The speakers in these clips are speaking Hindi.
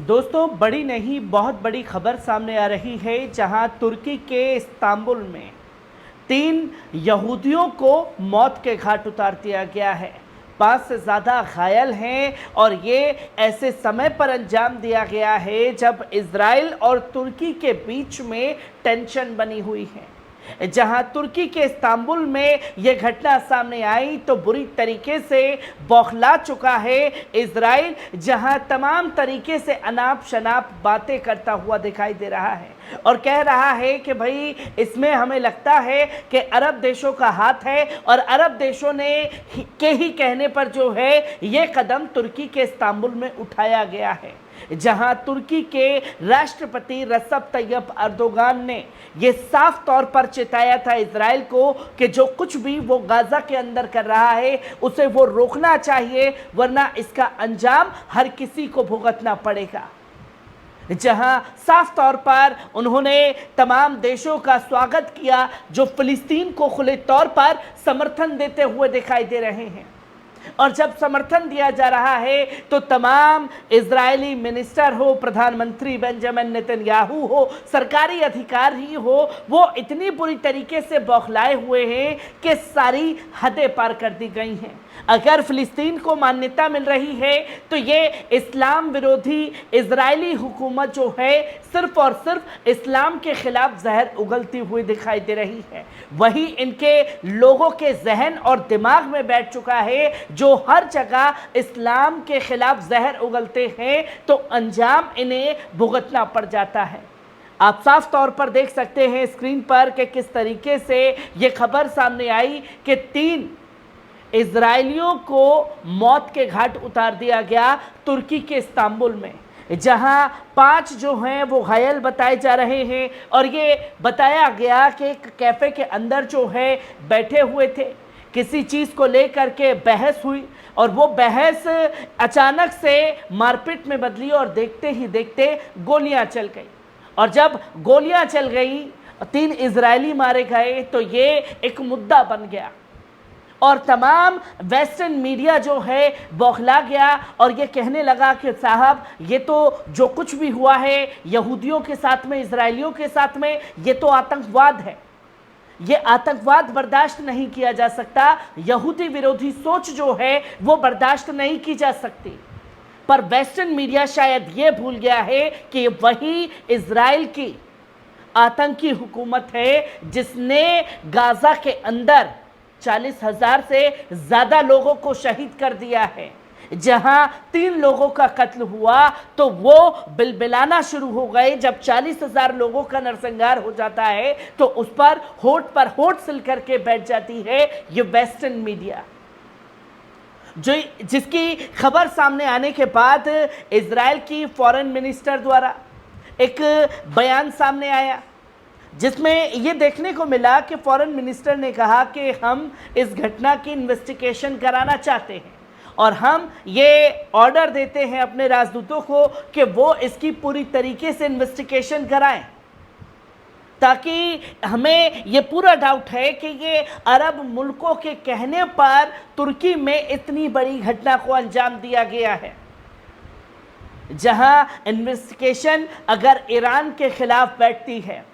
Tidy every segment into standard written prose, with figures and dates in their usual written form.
दोस्तों, बड़ी नहीं बहुत बड़ी खबर सामने आ रही है, जहां तुर्की के इस्तांबुल में 3 यहूदियों को मौत के घाट उतार दिया गया है। 5 से ज़्यादा घायल हैं और ये ऐसे समय पर अंजाम दिया गया है जब इजराइल और तुर्की के बीच में टेंशन बनी हुई है। जहां तुर्की के इस्तांबुल में यह घटना सामने आई तो बुरी तरीके से बौखला चुका है इजराइल, जहां तमाम तरीके से अनाप शनाप बातें करता हुआ दिखाई दे रहा है और कह रहा है कि भाई इसमें हमें लगता है कि अरब देशों का हाथ है और अरब देशों ने के ही कहने पर जो है ये कदम तुर्की के इस्तांबुल में उठाया गया है। जहां तुर्की के राष्ट्रपति रसब तैयब अर्दोगान ने यह साफ तौर पर चिताया था इजराइल को कि जो कुछ भी वो गाजा के अंदर कर रहा है उसे वो रोकना चाहिए, वरना इसका अंजाम हर किसी को भुगतना पड़ेगा। जहां साफ तौर पर उन्होंने तमाम देशों का स्वागत किया जो फिलिस्तीन को खुले तौर पर समर्थन देते हुए दिखाई दे रहे हैं। और जब समर्थन दिया जा रहा है तो तमाम इजरायली मिनिस्टर हो, प्रधानमंत्री बेंजामिन नेतन्याहू हो, सरकारी अधिकारी हो, वो इतनी बुरी तरीके से बौखलाए हुए हैं कि सारी हदें पार कर दी गई हैं। अगर फिलिस्तीन को मान्यता मिल रही है तो ये इस्लाम विरोधी इजरायली हुकूमत जो है सिर्फ और सिर्फ इस्लाम के खिलाफ जहर उगलती हुई दिखाई दे रही है। वही इनके लोगों के जहन और दिमाग में बैठ चुका है, जो हर जगह इस्लाम के खिलाफ जहर उगलते हैं तो अंजाम इन्हें भुगतना पड़ जाता है। आप साफ तौर पर देख सकते हैं स्क्रीन पर कि किस तरीके से ये खबर सामने आई कि 3 इजरायलियों को मौत के घाट उतार दिया गया तुर्की के इस्तांबुल में, जहां 5 जो हैं वो घायल बताए जा रहे हैं। और ये बताया गया कि एक कैफ़े के अंदर जो है बैठे हुए थे, किसी चीज़ को लेकर के बहस हुई और वो बहस अचानक से मारपीट में बदली और देखते ही देखते गोलियां चल गई। और जब गोलियां चल गई, 3 इजरायली मारे गए तो ये एक मुद्दा बन गया और तमाम वेस्टर्न मीडिया जो है बौखला गया और ये कहने लगा कि साहब ये तो जो कुछ भी हुआ है यहूदियों के साथ में, इजरायलियों के साथ में, ये तो आतंकवाद है। ये आतंकवाद बर्दाश्त नहीं किया जा सकता। यहूदी विरोधी सोच जो है वो बर्दाश्त नहीं की जा सकती। पर वेस्टर्न मीडिया शायद ये भूल गया है कि वही इजराइल की आतंकी हुकूमत है जिसने गाजा के अंदर 40,000 से ज़्यादा लोगों को शहीद कर दिया है। जहां 3 लोगों का कत्ल हुआ तो वो बिलबिलाना शुरू हो गए। जब 40,000 लोगों का नरसंहार हो जाता है तो उस पर होठ सिल करके बैठ जाती है ये वेस्टर्न मीडिया, जिसकी खबर सामने आने के बाद इजराइल की फॉरेन मिनिस्टर द्वारा एक बयान सामने आया जिसमें ये देखने को मिला कि फॉरेन मिनिस्टर ने कहा कि हम इस घटना की इन्वेस्टिगेशन कराना चाहते हैं और हम ये ऑर्डर देते हैं अपने राजदूतों को कि वो इसकी पूरी तरीके से इन्वेस्टिगेशन कराएं, ताकि हमें ये पूरा डाउट है कि ये अरब मुल्कों के कहने पर तुर्की में इतनी बड़ी घटना को अंजाम दिया गया है। जहां इन्वेस्टिगेशन अगर ईरान के खिलाफ बैठती है,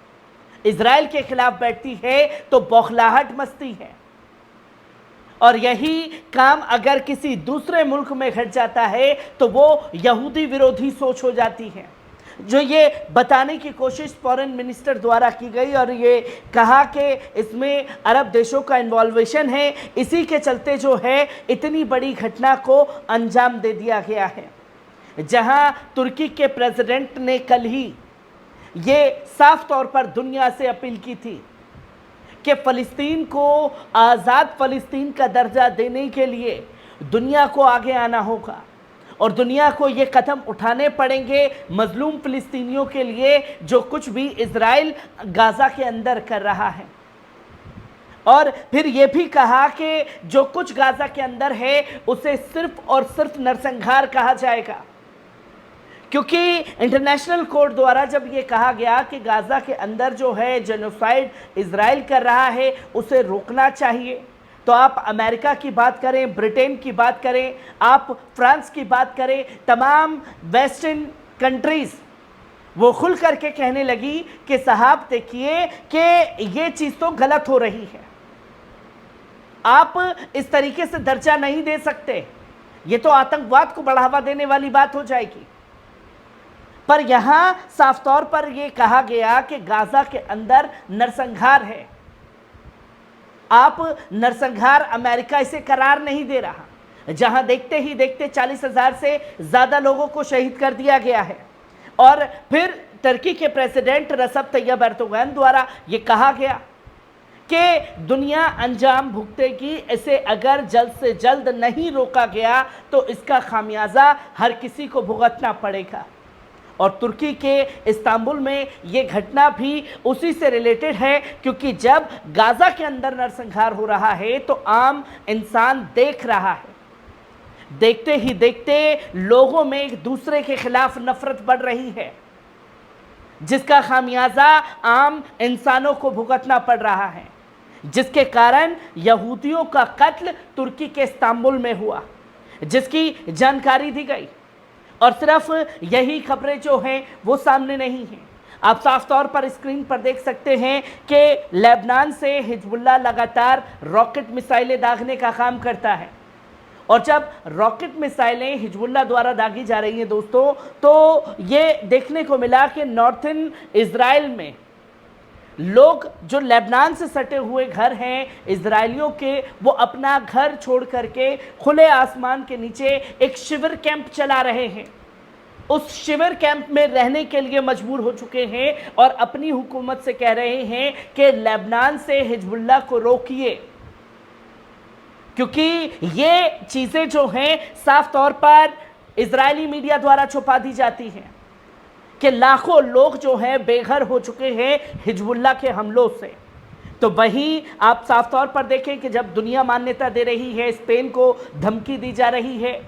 इजराइल के खिलाफ बैठती है तो बौखलाहट मचती है। और यही काम अगर किसी दूसरे मुल्क में घट जाता है तो वो यहूदी विरोधी सोच हो जाती है, जो ये बताने की कोशिश फॉरेन मिनिस्टर द्वारा की गई और ये कहा कि इसमें अरब देशों का इन्वॉल्वेशन है। इसी के चलते जो है इतनी बड़ी घटना को अंजाम दे दिया गया है। जहां तुर्की के प्रेसिडेंट ने कल ही ये साफ तौर पर दुनिया से अपील की थी कि फ़लस्तीन को आज़ाद फ़लस्तीन का दर्जा देने के लिए दुनिया को आगे आना होगा और दुनिया को ये कदम उठाने पड़ेंगे मजलूम फ़लस्तीनियों के लिए जो कुछ भी इजराइल गाज़ा के अंदर कर रहा है। और फिर ये भी कहा कि जो कुछ गाज़ा के अंदर है उसे सिर्फ और सिर्फ नरसंहार कहा जाएगा, क्योंकि इंटरनेशनल कोर्ट द्वारा जब ये कहा गया कि गाज़ा के अंदर जो है जेनोसाइड इजराइल कर रहा है उसे रोकना चाहिए, तो आप अमेरिका की बात करें, ब्रिटेन की बात करें, आप फ्रांस की बात करें, तमाम वेस्टर्न कंट्रीज वो खुल करके कहने लगी कि साहब देखिए कि ये चीज तो गलत हो रही है, आप इस तरीके से दर्जा नहीं दे सकते, ये तो आतंकवाद को बढ़ावा देने वाली बात हो जाएगी। पर यहां साफ तौर पर यह कहा गया कि गाजा के अंदर नरसंहार है। आप नरसंहार, अमेरिका इसे करार नहीं दे रहा, जहां देखते ही देखते 40,000 से ज्यादा लोगों को शहीद कर दिया गया है। और फिर तुर्की के प्रेसिडेंट रसब तैयब एर्दोगान द्वारा यह कहा गया कि दुनिया अंजाम भुगतेगी, इसे अगर जल्द से जल्द नहीं रोका गया तो इसका खामियाजा हर किसी को भुगतना पड़ेगा। और तुर्की के इस्तांबुल में ये घटना भी उसी से रिलेटेड है, क्योंकि जब गाजा के अंदर नरसंहार हो रहा है तो आम इंसान देख रहा है, देखते ही देखते लोगों में एक दूसरे के खिलाफ नफरत बढ़ रही है, जिसका खामियाजा आम इंसानों को भुगतना पड़ रहा है, जिसके कारण यहूदियों का कत्ल तुर्की के इस्तांबुल में हुआ, जिसकी जानकारी दी गई। और सिर्फ यही खबरें जो हैं वो सामने नहीं हैं। आप साफ तौर पर स्क्रीन पर देख सकते हैं कि लेबनान से हिजबुल्लाह लगातार रॉकेट मिसाइलें दागने का काम करता है। और जब रॉकेट मिसाइलें हिजबुल्लाह द्वारा दागी जा रही हैं दोस्तों, तो ये देखने को मिला कि नॉर्थन इजराइल में लोग जो लेबनान से सटे हुए घर हैं इजरायलियों के, वो अपना घर छोड़ करके खुले आसमान के नीचे एक शिविर कैंप चला रहे हैं। उस शिविर कैंप में रहने के लिए मजबूर हो चुके हैं और अपनी हुकूमत से कह रहे हैं कि लेबनान से हिजबुल्लाह को रोकिए, क्योंकि ये चीज़ें जो हैं साफ तौर पर इजरायली मीडिया द्वारा छुपा दी जाती हैं कि लाखों लोग जो हैं बेघर हो चुके हैं हिजबुल्लाह के हमलों से। तो वहीं आप साफ तौर पर देखें कि जब दुनिया मान्यता दे रही है, स्पेन को धमकी दी जा रही है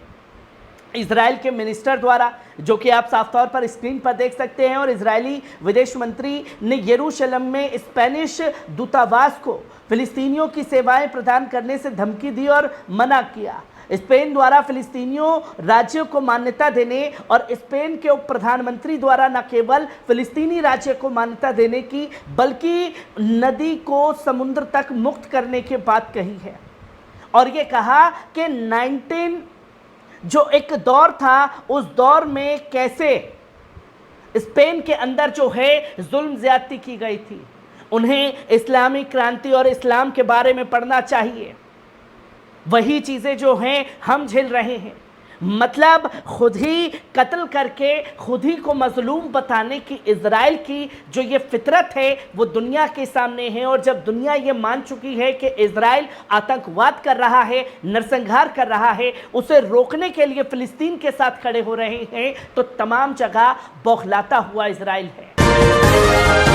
इजराइल के मिनिस्टर द्वारा, जो कि आप साफ तौर पर स्क्रीन पर देख सकते हैं। और इजरायली विदेश मंत्री ने यरूशलेम में स्पेनिश दूतावास को फिलिस्तीनियों की सेवाएं प्रदान करने से धमकी दी और मना किया। स्पेन द्वारा फिलिस्तीनियों राज्य को मान्यता देने और स्पेन के उप प्रधानमंत्री द्वारा न केवल फिलिस्तीनी राज्य को मान्यता देने की बल्कि नदी को समुद्र तक मुक्त करने की बात कही है। और ये कहा कि 19 जो एक दौर था, उस दौर में कैसे स्पेन के अंदर जो है जुल्म ज्यादती की गई थी। उन्हें इस्लामी क्रांति और इस्लाम के बारे में पढ़ना चाहिए। वही चीज़ें जो हैं हम झेल रहे हैं। मतलब खुद ही कत्ल करके खुद ही को मजलूम बताने की इजराइल की जो ये फितरत है वो दुनिया के सामने है। और जब दुनिया ये मान चुकी है कि इजराइल आतंकवाद कर रहा है, नरसंहार कर रहा है, उसे रोकने के लिए फिलिस्तीन के साथ खड़े हो रहे हैं, तो तमाम जगह बौखलाता हुआ इजराइल है।